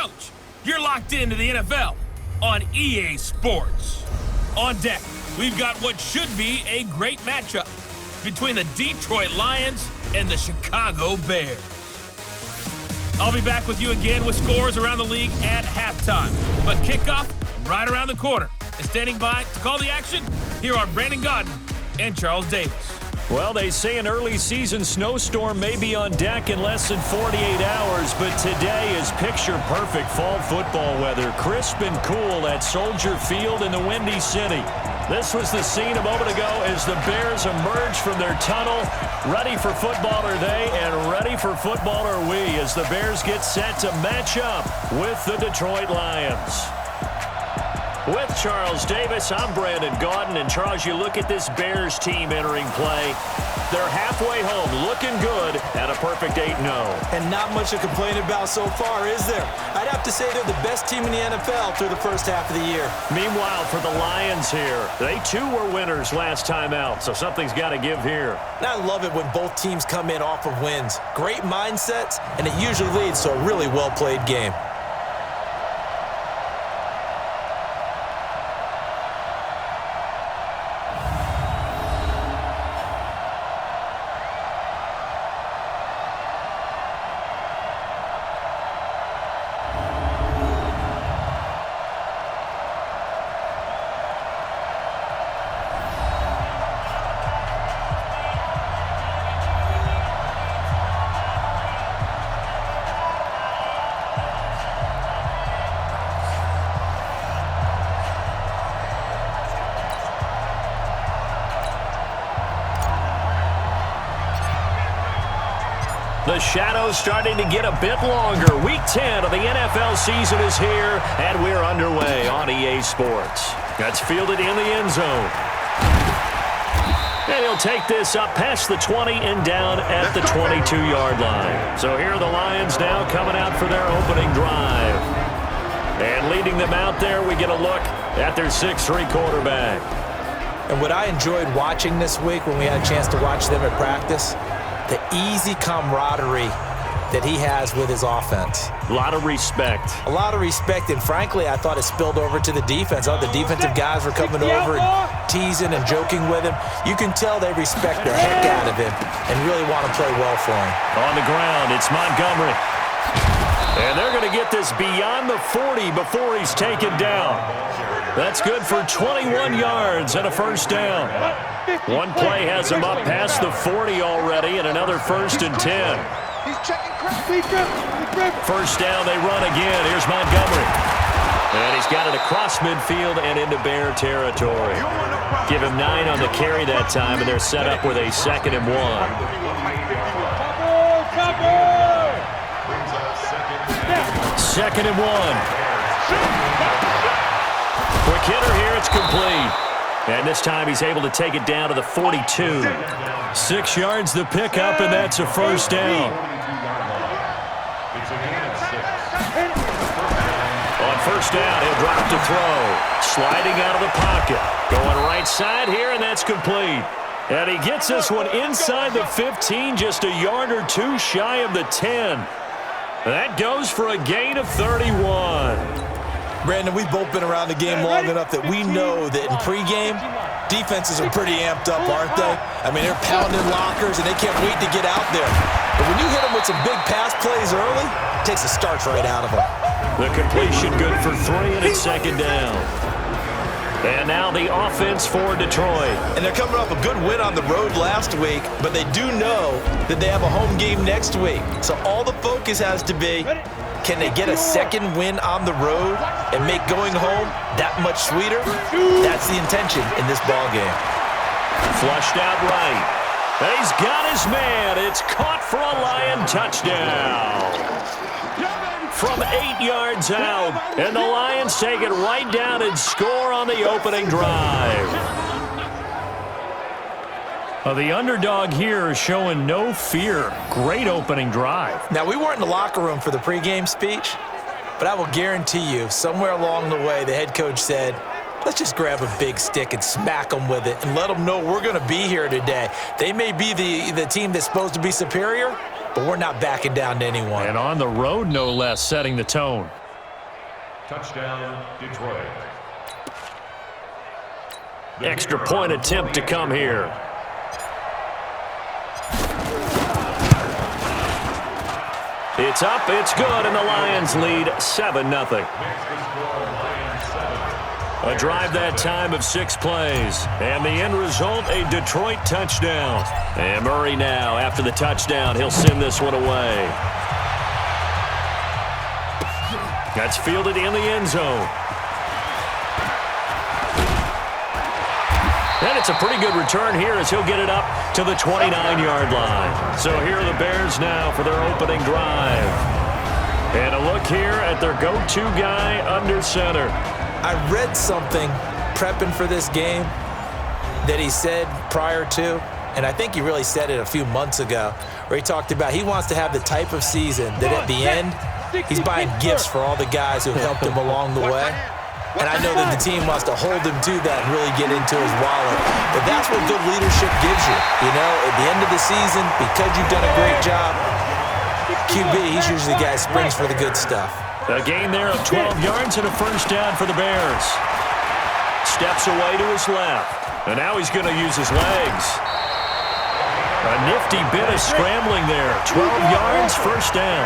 Coach, you're locked into the NFL on EA Sports. On deck, we've got what should be a great matchup between the Detroit Lions and the Chicago Bears. I'll be back with you again with scores around the league at halftime. But kickoff right around the corner. And standing by to call the action, here are Brandon Godden and Charles Davis. Well, they say an early season snowstorm may be on deck in less than 48 hours, but today is picture-perfect fall football weather. Crisp and cool at Soldier Field in the Windy City. This was the scene a moment ago as the Bears emerged from their tunnel. Ready for football are they, and ready for football are we as the Bears get set to match up with the Detroit Lions. With Charles Davis, I'm Brandon Godden. And Charles, you look at this Bears team entering play. They're halfway home, looking good at a perfect 8-0. And not much to complain about so far, is there? I'd have to say they're the best team in the NFL through the first half of the year. Meanwhile, for the Lions here, they too were winners last time out, so something's got to give here. And I love it when both teams come in off of wins. Great mindsets, and it usually leads to a really well-played game. The shadow's starting to get a bit longer. Week 10 of the NFL season is here, and we're underway on EA Sports. That's fielded in the end zone. And he'll take this up past the 20 and down at the 22-yard line. So here are the Lions now coming out for their opening drive. And leading them out there, we get a look at their 6'3" quarterback. And what I enjoyed watching this week when we had a chance to watch them at practice, the easy camaraderie that he has with his offense. A lot of respect. A lot of respect, and frankly, I thought it spilled over to the defense. All the defensive guys were coming over and teasing and joking with him. You can tell they respect the heck out of him and really want to play well for him. On the ground, it's Montgomery. And they're going to get this beyond the 40 before he's taken down. That's good for 21 yards and a first down. One play has him up past the 40 already, and another 1st and 10. First down, they run again. Here's Montgomery. And he's got it across midfield and into Bear territory. Give him 9 on the carry that time, and they're set up with a 2nd and 1. Second and 1. Quick hitter here, it's complete. And this time he's able to take it down to the 42. 6 yards the pickup, and that's a first down. On first down, he'll drop to throw. Sliding out of the pocket. Going right side here, and that's complete. And he gets this one inside the 15, just a yard or two shy of the 10. That goes for a gain of 31. Brandon, we've both been around the game long enough that we know that in pregame, defenses are pretty amped up, aren't they? I mean, they're pounding lockers, and they can't wait to get out there. But when you hit them with some big pass plays early, it takes the starch right out of them. The completion good for 3, and it's 2nd down. And now the offense for Detroit. And they're coming off a good win on the road last week, but they do know that they have a home game next week. So all the focus has to be, can they get a second win on the road and make going home that much sweeter? That's the intention in this ball game. Flushed out right. And he's got his man. It's caught for a Lion touchdown. From 8 yards out. And the Lions take it right down and score on the opening drive. The underdog here is showing no fear. Great opening drive. Now, we weren't in the locker room for the pregame speech, but I will guarantee you, somewhere along the way, the head coach said, let's just grab a big stick and smack them with it and let them know we're going to be here today. They may be the team that's supposed to be superior, but we're not backing down to anyone. And on the road, no less, setting the tone. Touchdown, Detroit. Extra point attempt to come here. It's up, it's good, and the Lions lead 7-0. A drive that time of 6 plays. And the end result, a Detroit touchdown. And Murray now, after the touchdown, he'll send this one away. That's fielded in the end zone. And it's a pretty good return here as he'll get it up to the 29-yard line. So here are the Bears now for their opening drive. And a look here at their go-to guy under center. I read something prepping for this game that he said prior to, and I think he really said it a few months ago, where he talked about he wants to have the type of season that at the end, he's buying gifts for all the guys who helped him along the way. And I know that the team wants to hold him to that and really get into his wallet. But that's what good leadership gives you. You know, at the end of the season, because you've done a great job, QB, he's usually the guy who springs for the good stuff. A gain there of 12 yards and a first down for the Bears. Steps away to his left. And now he's going to use his legs. A nifty bit of scrambling there. 12 yards, first down.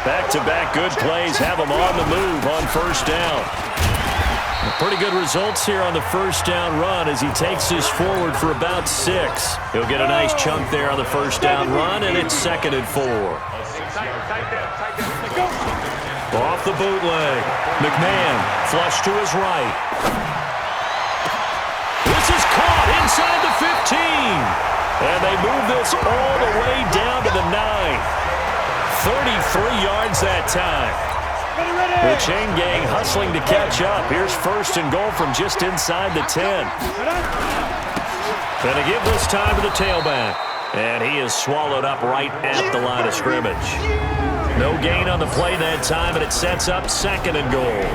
Back-to-back good plays have him on the move on first down. Pretty good results here on the first down run as he takes this forward for about 6. He'll get a nice chunk there on the first down run, and it's 2nd and 4. Off the bootleg. McMahon flush to his right. This is caught inside the 15. And they move this all the way down to the 9. 33 yards that time. The chain gang hustling to catch up. Here's 1st and goal from just inside the 10. Gonna give this time to the tailback. And he is swallowed up right at the line of scrimmage. No gain on the play that time, and it sets up 2nd and goal.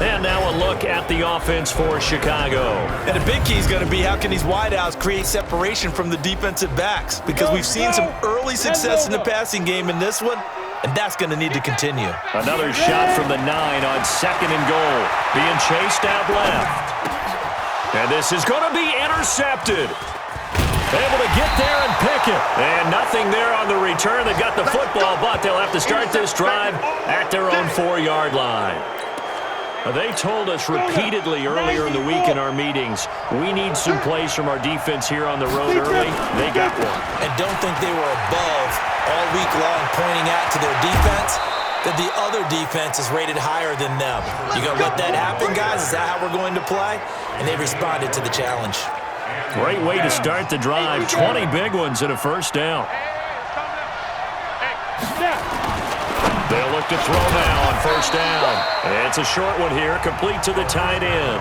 And now a look at the offense for Chicago. And the big key is going to be how can these wideouts create separation from the defensive backs? Because we've seen some early success in the passing game in this one, and that's going to need to continue. Another shot from the 9 on 2nd and goal. Being chased out left. And this is going to be intercepted. Able to get there and pick it. And nothing there on the return. They got the football, but they'll have to start this drive at their own 4-yard line. They told us repeatedly earlier in the week in our meetings, we need some plays from our defense here on the road early. They got one. And don't think they were above all week long pointing out to their defense that the other defense is rated higher than them. You going to let that happen, guys? Is that how we're going to play? And they responded to the challenge. Great way to start the drive. 20 big ones and a first down. They'll look to throw now on first down. It's a short one here, complete to the tight end.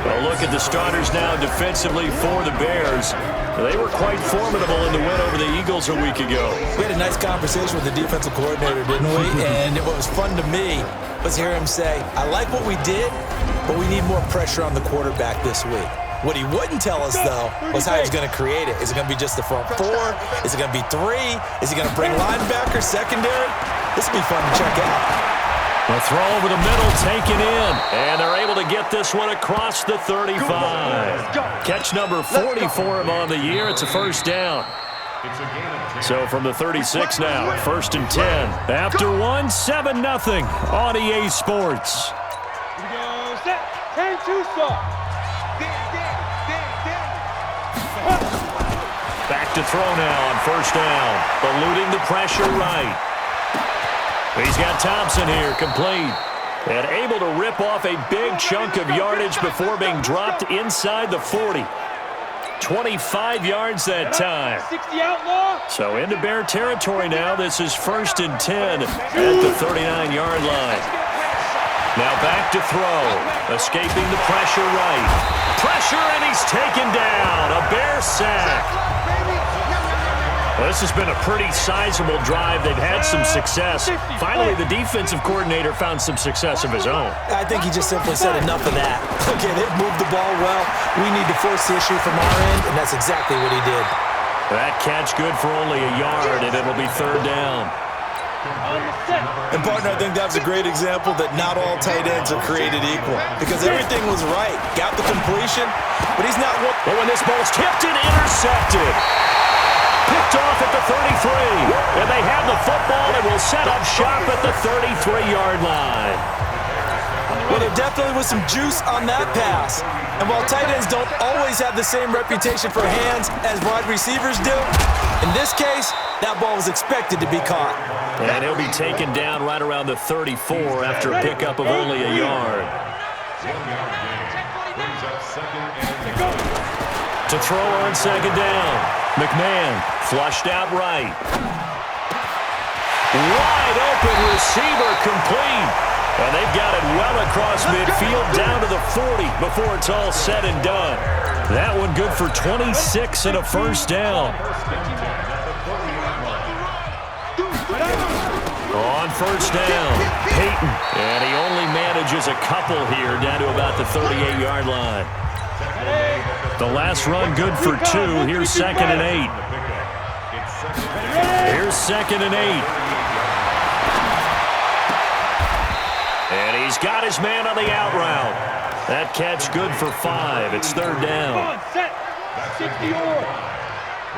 A look at the starters now defensively for the Bears. They were quite formidable in the win over the Eagles a week ago. We had a nice conversation with the defensive coordinator, didn't we? And what was fun to me was hear him say, I like what we did, but we need more pressure on the quarterback this week. What he wouldn't tell us, though, was how he's going to create it. Is it going to be just the front 4? Is it going to be 3? Is he going to bring linebacker, secondary? This will be fun to check out. A throw over the middle, taken in. And they're able to get this one across the 35. Catch number 40 for him on the year. It's a first down. So from the 36 now, 1st and 10. After 1, 7-0 on EA Sports. Here we go, set, 10-2 start. Back to throw now on first down. Eluding the pressure right. He's got Thompson here, complete. And able to rip off a big chunk of yardage before being dropped inside the 40. 25 yards that time. So into Bear territory now. This is 1st and 10 at the 39-yard line. Now back to throw. Escaping the pressure right. Pressure, and he's taken down. A Bear sack. Well, this has been a pretty sizable drive. They've had some success. Finally, the defensive coordinator found some success of his own. I think he just simply said enough of that. Okay, they've moved the ball well. We need to force the issue from our end, and that's exactly what he did. That catch good for only a yard, and it'll be 3rd down. And partner, I think that's a great example that not all tight ends are created equal because everything was right. Got the completion, but he's not one. But when this ball's tipped and intercepted, picked off at the 33, and they have the football and will set up shop at the 33-yard line. Well, there definitely was some juice on that pass. And while tight ends don't always have the same reputation for hands as wide receivers do, in this case, that ball was expected to be caught. And he'll be taken down right around the 34 after a pickup of only a yard. To throw on second down. McMahon flushed out right. Wide open receiver complete. And they've got it well across midfield down to the 40 before it's all said and done. That one good for 26 and a first down. On first down, Peyton. And he only manages a couple here down to about the 38-yard line. The last run good for 2. Here's 2nd and 8. Here's 2nd and 8. And he's got his man on the out route. That catch good for 5. It's 3rd down. Come on, set. 60 more.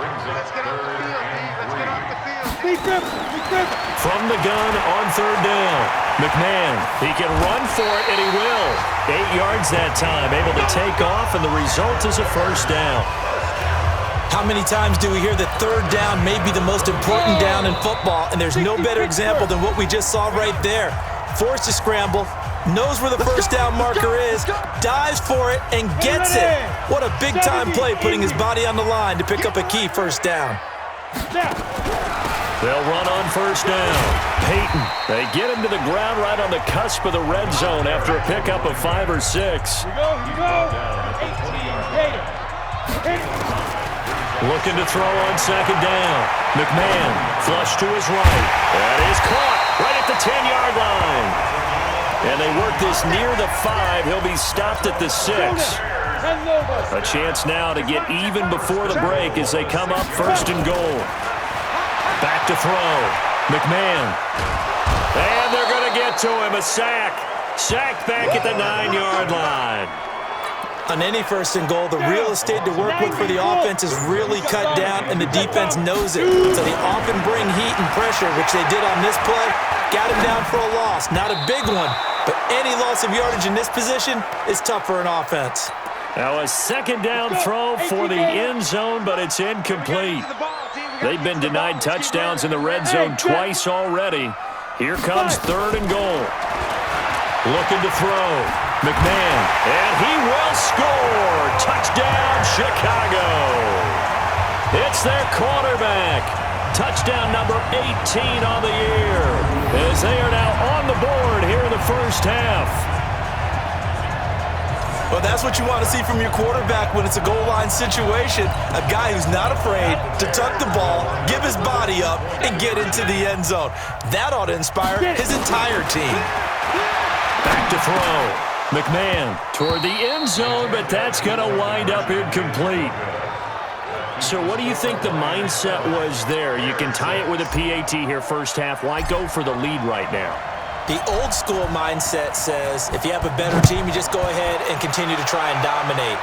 Let's get off the field, Pete. Let's get off the field. Big grip. From the gun on 3rd down. McMahon, he can run for it, and he will. 8 yards that time, able to take off, and the result is a first down. How many times do we hear that 3rd down may be the most important down in football, and there's no better example than what we just saw right there. Forced to scramble, knows where the first down marker is, dives for it, and gets it. What a big-time play, putting his body on the line to pick up a key first down. They'll run on first down. Peyton, they get him to the ground right on the cusp of the red zone after a pickup of 5 or 6. Here you go. 18. Looking to throw on second down. McMahon, flush to his right. That is caught right at the 10-yard line. And they work this near the 5. He'll be stopped at the 6. A chance now to get even before the break as they come up 1st and goal. Back to throw. McMahon. And they're going to get to him. A sack. Sacked back at the 9-yard line. On any 1st and goal, the real estate to work with for the offense is really cut down, and the defense knows it. So they often bring heat and pressure, which they did on this play. Got him down for a loss. Not a big one, but any loss of yardage in this position is tough for an offense. Now a 2nd down throw for the end zone, but it's incomplete. They've been denied touchdowns in the red zone twice already. Here comes 3rd and goal. Looking to throw. McMahon, and he will score. Touchdown, Chicago. It's their quarterback. Touchdown number 18 on the year, as they are now on the board here in the first half. Well, that's what you want to see from your quarterback when it's a goal line situation. A guy who's not afraid to tuck the ball, give his body up, and get into the end zone. That ought to inspire his entire team. Back to throw. McMahon toward the end zone, but that's going to wind up incomplete. So what do you think the mindset was there? You can tie it with a PAT here first half. Why go for the lead right now? The old school mindset says if you have a better team, you just go ahead and continue to try and dominate.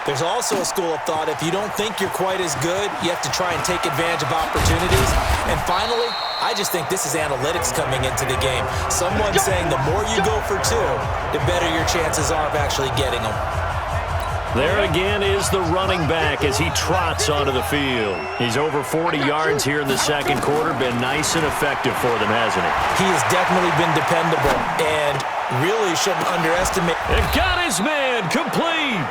There's also a school of thought, if you don't think you're quite as good, you have to try and take advantage of opportunities. And finally, I just think this is analytics coming into the game. Someone saying the more you go for 2, the better your chances are of actually getting them. There again is the running back as he trots onto the field. He's over 40 yards here in the second quarter. Been nice and effective for them, hasn't he? He has definitely been dependable and really shouldn't underestimate. And got his man complete.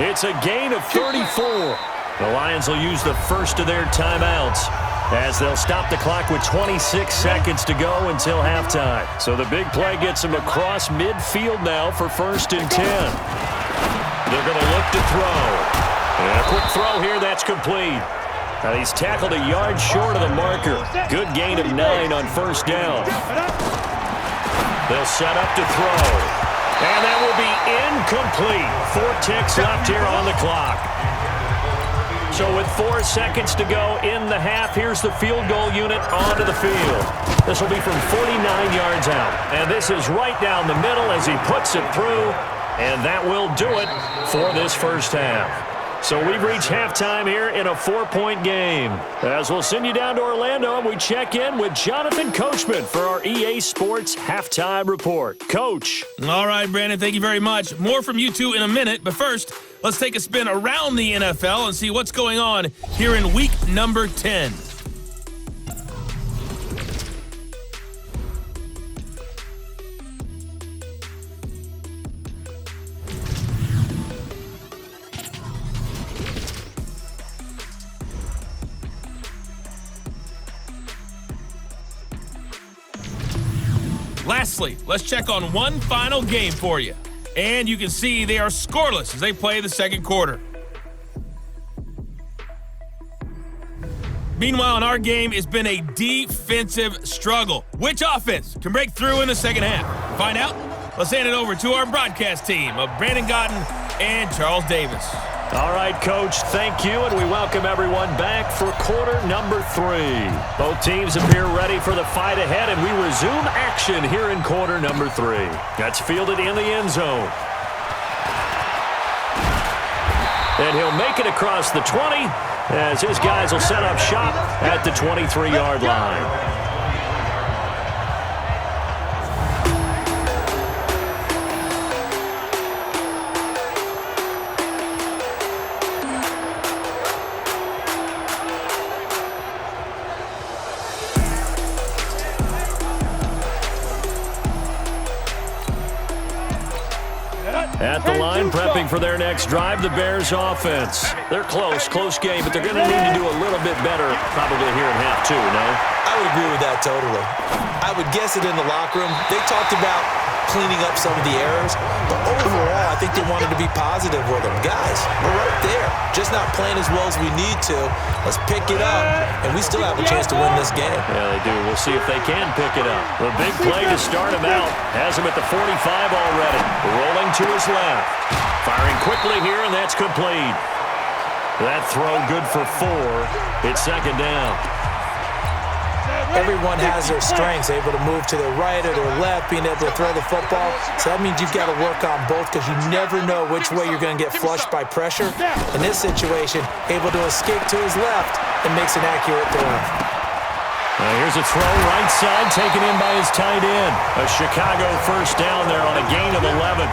It's a gain of 34. The Lions will use the first of their timeouts as they'll stop the clock with 26 seconds to go until halftime. So the big play gets him across midfield now for 1st and 10. They're going to look to throw. And a quick throw here, that's complete. Now he's tackled a yard short of the marker. Good gain of 9 on 1st down. They'll set up to throw. And that will be incomplete. 4 ticks left here on the clock. So with 4 seconds to go in the half, here's the field goal unit onto the field. This will be from 49 yards out. And this is right down the middle as he puts it through. And that will do it for this first half. So we've reached halftime here in a 4-point game. As we'll send you down to Orlando, and we check in with Jonathan Coachman for our EA Sports Halftime Report. Coach. All right, Brandon, thank you very much. More from you two in a minute, but first, let's take a spin around the NFL and see what's going on here in week number 10. Lastly, let's check on one final game for you. And you can see they are scoreless as they play the second quarter. Meanwhile, in our game, it's been a defensive struggle. Which offense can break through in the second half? To find out, let's hand it over to our broadcast team of Brandon Godden and Charles Davis. All right, Coach, thank you, and we welcome everyone back for quarter number 3. Both teams appear ready for the fight ahead, and we resume action here in quarter number 3. That's fielded in the end zone. And he'll make it across the 20 as his guys will set up shop at the 23-yard line. At the line, prepping for their next drive, the Bears offense. They're close game, but they're going to need to do a little bit better probably here in half 2, no? I would agree with that totally. I would guess it in the locker room. They talked about cleaning up some of the errors, but overall, I think they wanted to be positive with them. Guys, we're right there. Just not playing as well as we need to. Let's pick it up, and we still have a chance to win this game. Yeah, they do. We'll see if they can pick it up. The big play to start him out. Has him at the 45 already. Rolling to his left. Firing quickly here, and that's complete. That throw good for 4. It's second down. Everyone has their strengths, able to move to their right or their left, being able to throw the football. So that means you've got to work on both because you never know which way you're going to get flushed by pressure. In this situation, able to escape to his left and makes an accurate throw. Now here's a throw right side taken in by his tight end. A Chicago first down there on a gain of 11.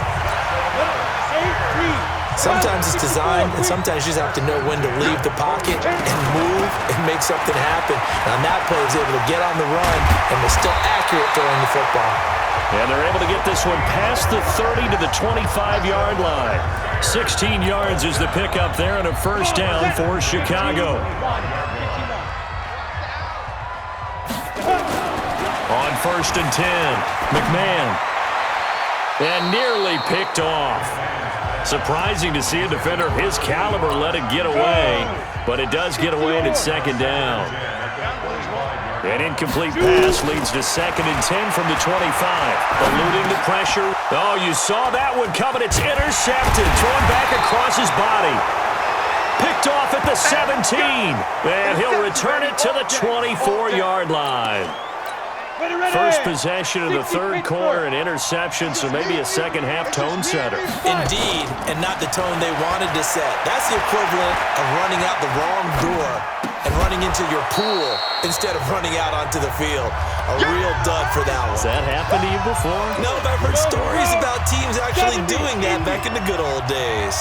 Sometimes it's designed, and sometimes you just have to know when to leave the pocket and move and make something happen. And on that play, he's able to get on the run and was still accurate throwing the football. And they're able to get this one past the 30 to the 25-yard line. 16 yards is the pickup there and a first down for Chicago. On 1st and 10, McMahon. And nearly picked off. Surprising to see a defender of his caliber let it get away, but it does get away and it's second down. An incomplete pass leads to 2nd and 10 from the 25. Eluding the pressure. Oh, you saw that one coming. It's intercepted. Thrown back across his body. Picked off at the 17. And he'll return it to the 24-yard line. First possession of the third quarter, an interception, so maybe a second-half tone setter. Indeed, and not the tone they wanted to set. That's the equivalent of running out the wrong door and running into your pool instead of running out onto the field. A real dud for that one. Has that happened to you before? No, but I've heard stories about teams actually doing that back in the good old days.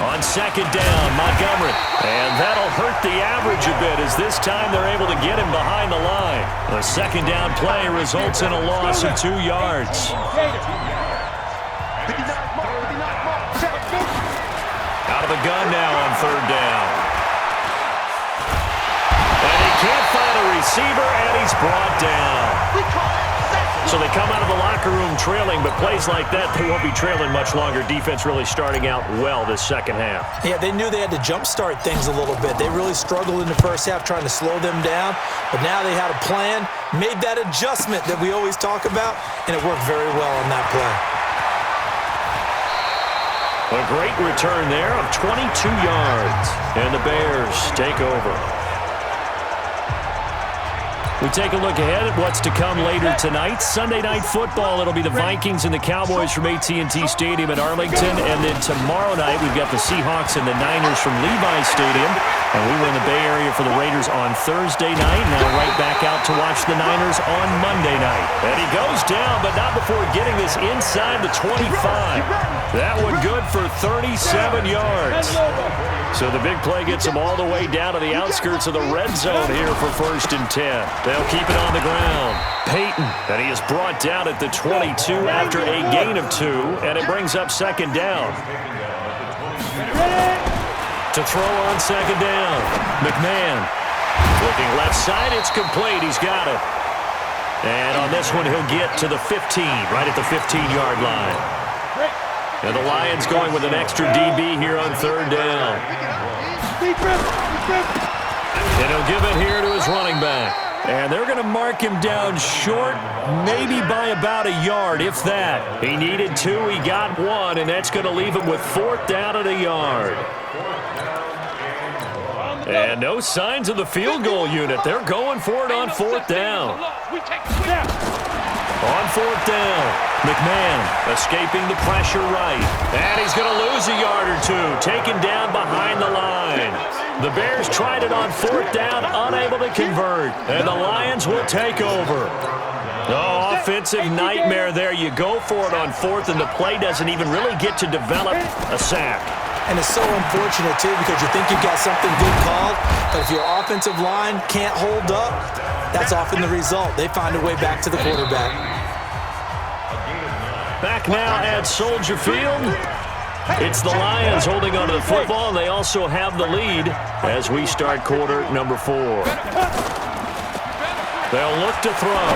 On second down, Montgomery. And that'll hurt the average a bit as this time they're able to get him behind the line. The second down play results in a loss of 2 yards. Out of the gun now on 3rd down. And he can't find a receiver, and he's brought down. So they come out of the locker room trailing, but plays like that, they won't be trailing much longer. Defense really starting out well this second half. Yeah, they knew they had to jumpstart things a little bit. They really struggled in the first half trying to slow them down, but now they had a plan, made that adjustment that we always talk about, and it worked very well on that play. A great return there of 22 yards. And the Bears take over. We take a look ahead at what's to come later tonight. Sunday Night Football, it'll be the Vikings and the Cowboys from AT&T Stadium in Arlington. And then tomorrow night, we've got the Seahawks and the Niners from Levi Stadium. And we were in the Bay Area for the Raiders on Thursday night. Now right back out to watch the Niners on Monday night. And he goes down, but not before getting this inside the 25. That one good for 37 yards. So the big play gets them all the way down to the outskirts of the red zone here for 1st and 10. They'll keep it on the ground. Peyton, and he is brought down at the 22 after a gain of 2, and it brings up 2nd down. To throw on 2nd down, McMahon. Looking left side, it's complete. He's got it. And on this one, he'll get to the 15, right at the 15-yard line. And the Lions going with an extra DB here on 3rd down. And he'll give it here to his running back. And they're going to mark him down short, maybe by about a yard, if that. He needed 2, he got 1, and that's going to leave him with 4th down at a yard. And no signs of the field goal unit. They're going for it on 4th down. On 4th down, McMahon escaping the pressure right. And he's going to lose a yard or 2, taken down behind the line. The Bears tried it on 4th down, unable to convert. And the Lions will take over. Oh, offensive nightmare there. You go for it on 4th, and the play doesn't even really get to develop a sack. And it's so unfortunate, too, because you think you've got something good called, but if your offensive line can't hold up, that's often the result. They find a way back to the quarterback. Back now at Soldier Field. It's the Lions holding onto the football, and they also have the lead as we start quarter number 4. They'll look to throw.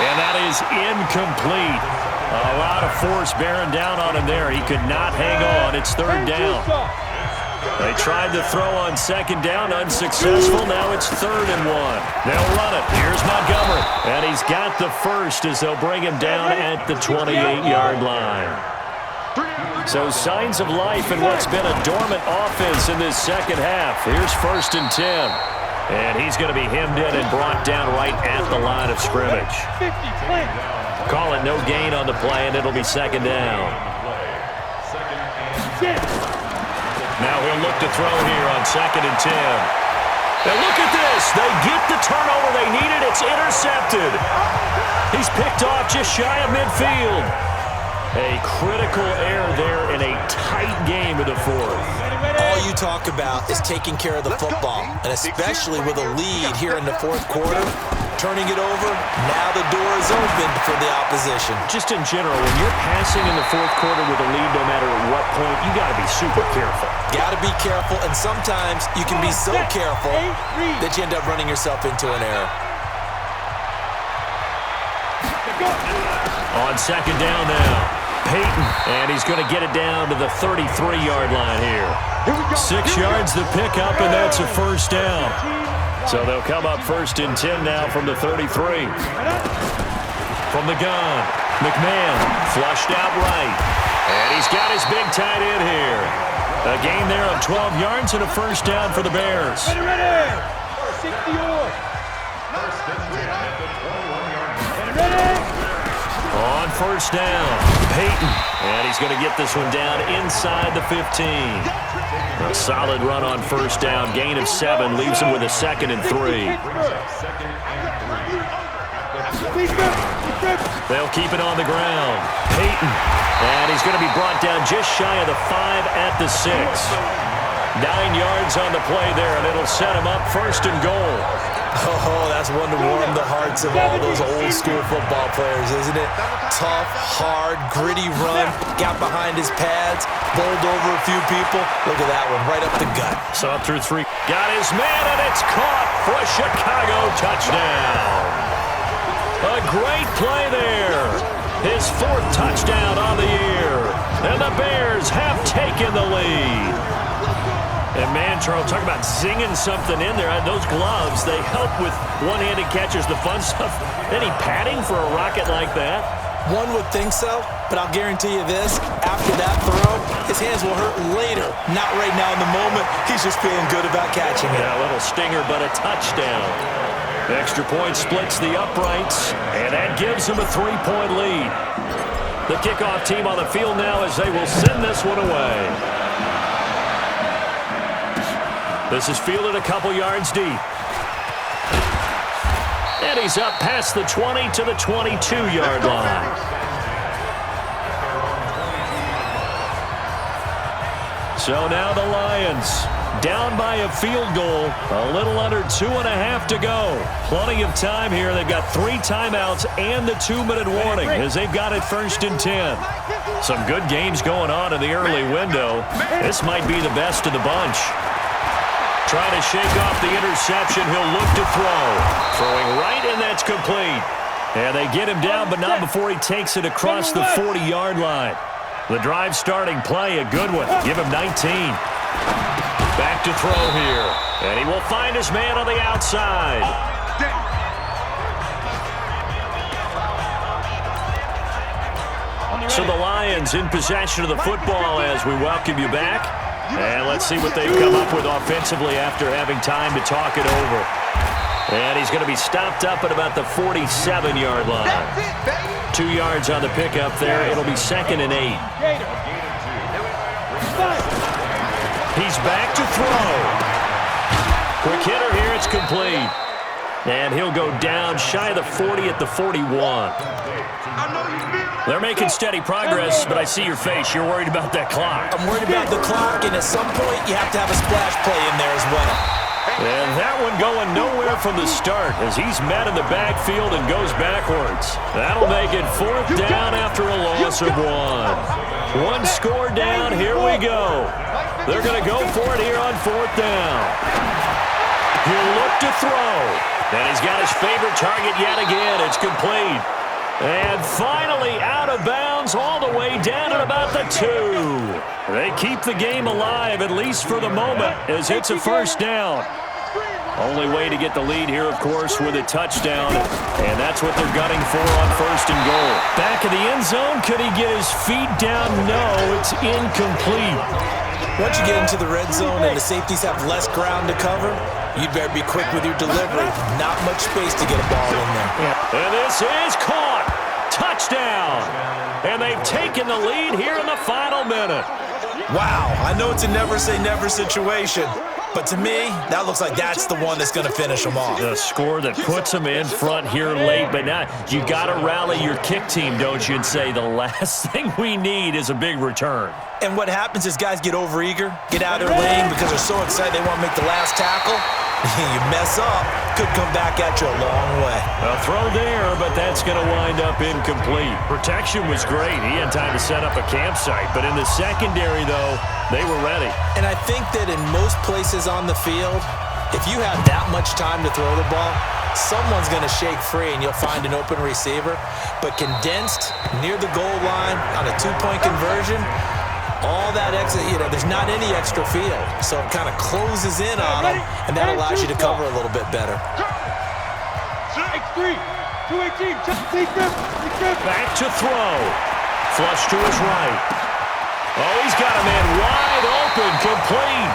And that is incomplete. A lot of force bearing down on him there. He could not hang on. It's 3rd down. They tried to throw on 2nd down, unsuccessful. Now it's 3rd and 1. They'll run it. Here's Montgomery. And he's got the first as they'll bring him down at the 28-yard line. So signs of life in what's been a dormant offense in this 2nd half. Here's 1st and 10. And he's going to be hemmed in and brought down right at the line of scrimmage. Call it no gain on the play, and it'll be 2nd down. Now he'll look to throw here on 2nd and 10. And look at this. They get the turnover they needed. It's intercepted. He's picked off just shy of midfield. A critical error there in a tight game of the 4th. All you talk about is taking care of the football, and especially with a lead here in the 4th quarter, turning it over, now the door is open for the opposition. Just in general, when you're passing in the 4th quarter with a lead, no matter at what point, you got to be super careful. Got to be careful, and sometimes you can be so careful that you end up running yourself into an error. On 2nd down now. Peyton, and he's going to get it down to the 33-yard line here. 6 yards the pickup, and that's a 1st down. So they'll come up 1st and 10 now from the 33. From the gun, McMahon flushed out right. And he's got his big tight end here. A gain there of 12 yards and a 1st down for the Bears. On 1st down, Peyton, and he's going to get this one down inside the 15. A solid run on 1st down, gain of 7, leaves him with a 2nd and 3. They'll keep it on the ground. Peyton, and he's going to be brought down just shy of the 5 at the 6. 9 yards on the play there, and it'll set him up 1st and goal. Oh, that's one to warm the hearts of all those old-school football players, isn't it? Tough, hard, gritty run, got behind his pads, bowled over a few people. Look at that one, right up the gut. Saw through 3. Got his man, and it's caught for a Chicago touchdown. A great play there. His 4th touchdown on the year. And the Bears have taken the lead. And man, Charles, talk about zinging something in there. Those gloves, they help with one-handed catches, the fun stuff. Any padding for a rocket like that? One would think so, but I'll guarantee you this. After that throw, his hands will hurt later, not right now in the moment. He's just feeling good about catching it. Yeah, a little stinger, but a touchdown. Extra point splits the uprights, and that gives him a 3-point lead. The kickoff team on the field now as they will send this one away. This is fielded a couple yards deep. And he's up past the 20 to the 22-yard line. So now the Lions down by a field goal, a little under 2.5 to go. Plenty of time here. They've got 3 timeouts and the 2-minute warning as they've got it 1st and 10. Some good games going on in the early window. This might be the best of the bunch. Trying to shake off the interception. He'll look to throw. Throwing right, and that's complete. And they get him down, but not before he takes it across the 40-yard line. The drive starting play, a good one. Give him 19. Back to throw here. And he will find his man on the outside. So the Lions in possession of the football as we welcome you back. And let's see what they've come up with offensively after having time to talk it over. And he's going to be stopped up at about the 47-yard line. 2 yards on the pickup there. It'll be 2nd and 8. He's back to throw. Quick hitter here. It's complete. And he'll go down shy of the 40 at the 41. They're making steady progress, but I see your face. You're worried about that clock. I'm worried about the clock, and at some point, you have to have a splash play in there as well. And that one going nowhere from the start as he's met in the backfield and goes backwards. That'll make it 4th down after a loss of 1. 1 score down. Here we go. They're going to go for it here on 4th down. He'll look to throw. And he's got his favorite target yet again. It's complete. And finally out of bounds all the way down at about the 2. They keep the game alive, at least for the moment, as it's a 1st down. Only way to get the lead here, of course, with a touchdown. And that's what they're gunning for on 1st and goal. Back of the end zone. Could he get his feet down? No, it's incomplete. Once you get into the red zone and the safeties have less ground to cover, you'd better be quick with your delivery. Not much space to get a ball in there. And this is caught. Touchdown. And they've taken the lead here in the final minute. Wow, I know it's a never-say-never situation, but to me, that looks like that's the one that's going to finish them off. The score that puts them in front here late, but now you got to rally your kick team, don't you, and say the last thing we need is a big return. And what happens is guys get overeager, get out of their lane because they're so excited they want to make the last tackle. You mess up, could come back at you a long way. A throw there, but that's going to wind up incomplete. Protection was great. He had time to set up a campsite, but in the secondary, though, they were ready. And I think that in most places on the field, if you have that much time to throw the ball, someone's going to shake free and you'll find an open receiver. But condensed, near the goal line, on a 2-point conversion, all that extra, there's not any extra field. So it kind of closes in on them, and that allows you to cover a little bit better. Back to throw. Flush to his right. Oh, he's got a man wide open, complete.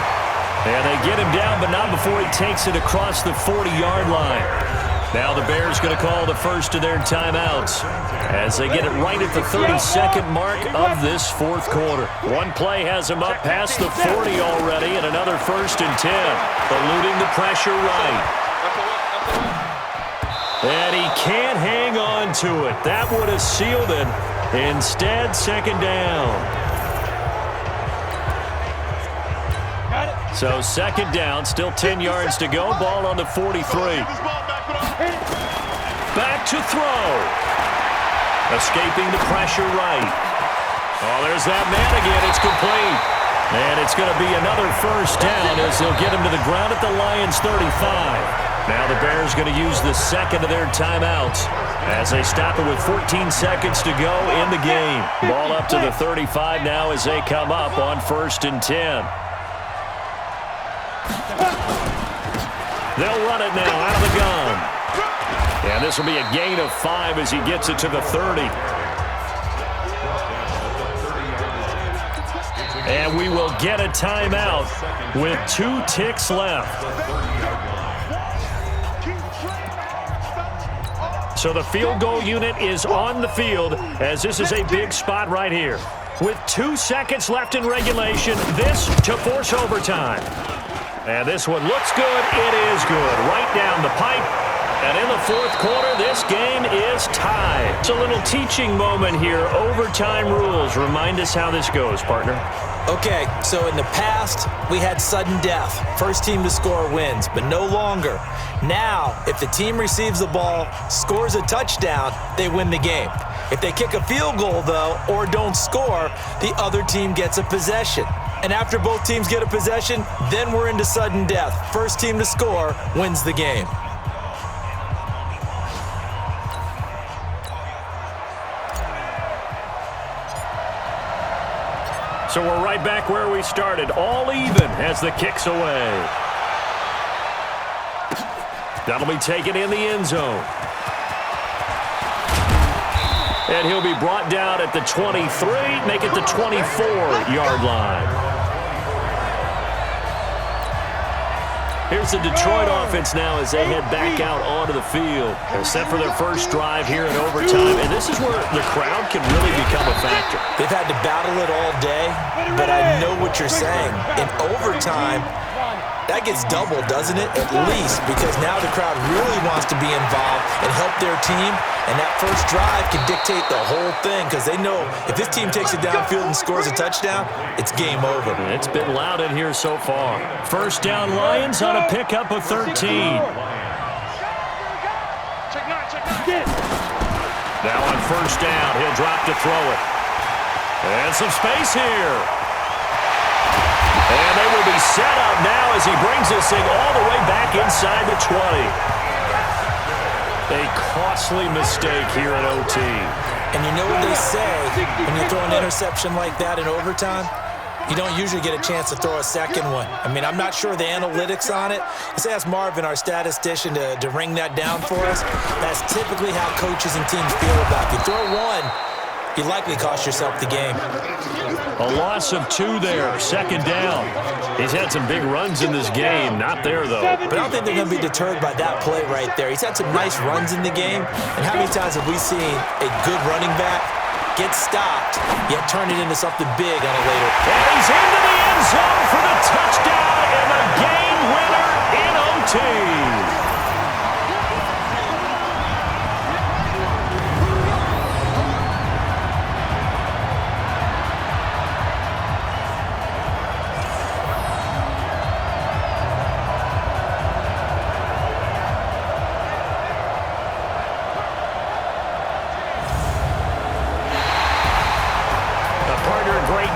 And they get him down, but not before he takes it across the 40-yard line. Now the Bears going to call the first of their timeouts as they get it right at the 32nd mark of this 4th quarter. One play has him up past the 40 already, and another 1st and 10. Eluding the pressure right. And he can't hang on to it. That would have sealed it. Instead, 2nd down. So 2nd down, still 10 yards to go. Ball on the 43. Back to throw. Escaping the pressure right. Oh, there's that man again. It's complete. And it's going to be another 1st down as they'll get him to the ground at the Lions' 35. Now the Bears going to use the 2nd of their timeouts as they stop it with 14 seconds to go in the game. Ball up to the 35 now as they come up on 1st and 10. They'll run it now out of the gun. And this will be a gain of 5 as he gets it to the 30. And we will get a timeout with 2 ticks left. So the field goal unit is on the field as this is a big spot right here. With 2 seconds left in regulation, this to force overtime. And this one looks good. It is good. Right down the pipe. And in the fourth quarter, this game is tied. It's a little teaching moment here. Overtime rules. Remind us how this goes, partner. Okay, so in the past, we had sudden death. First team to score wins, but no longer. Now, if the team receives the ball, scores a touchdown, they win the game. If they kick a field goal, though, or don't score, the other team gets a possession. And after both teams get a possession, then we're into sudden death. First team to score wins the game. So we're right back where we started, all even as the kick's away. That'll be taken in the end zone. And he'll be brought down at the 23, make it the 24-yard line. Here's the Detroit offense now as they head back out onto the field. They're set for their first drive here in overtime, and this is where the crowd can really become a factor. They've had to battle it all day, but I know what you're saying. In overtime, that gets doubled, doesn't it? At least, because now the crowd really wants to be involved and help their team, and that first drive can dictate the whole thing because they know if this team takes it downfield and scores a touchdown, it's game over. It's been loud in here so far. First down, Lions on a pickup of 13. Now on first down, he'll drop to throw it. And some space here. And they will be set up now as he brings this thing all the way back inside the 20. A costly mistake here in OT. And you know what they say, when you throw an interception like that in overtime, you don't usually get a chance to throw a second one. I mean, I'm not sure the analytics on it. Let's ask Marvin, our statistician, to ring that down for us. That's typically how coaches and teams feel about it. You throw one, you likely cost yourself the game. A loss of 2 there, second down. He's had some big runs in this game. Not there, though. But I don't think they're going to be deterred by that play right there. He's had some nice runs in the game. And how many times have we seen a good running back get stopped, yet turn it into something big on a later play? And he's into the end zone for the touchdown and the game winner in OT.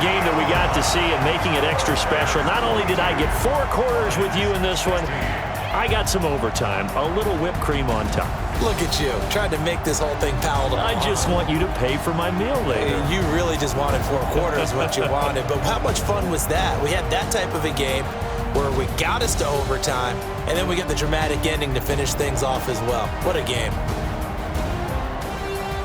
Game that we got to see and making it extra special. Not only did I get 4 quarters with you in this one, I got some overtime, a little whipped cream on top. Look at you, trying to make this whole thing palatable. I just want you to pay for my meal later. You really just wanted 4 quarters what you wanted, but how much fun was that? We had that type of a game where we got us to overtime, and then we get the dramatic ending to finish things off as well. What a game.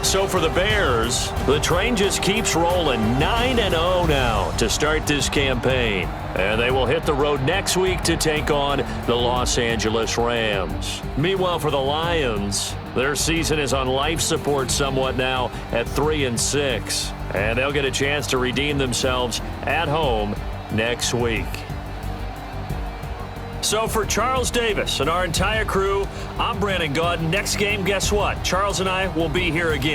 So for the Bears, the train just keeps rolling 9-0 now to start this campaign. And they will hit the road next week to take on the Los Angeles Rams. Meanwhile, for the Lions, their season is on life support somewhat now at 3-6. And they'll get a chance to redeem themselves at home next week. So for Charles Davis and our entire crew, I'm Brandon Gaudin. Next game, guess what? Charles and I will be here again.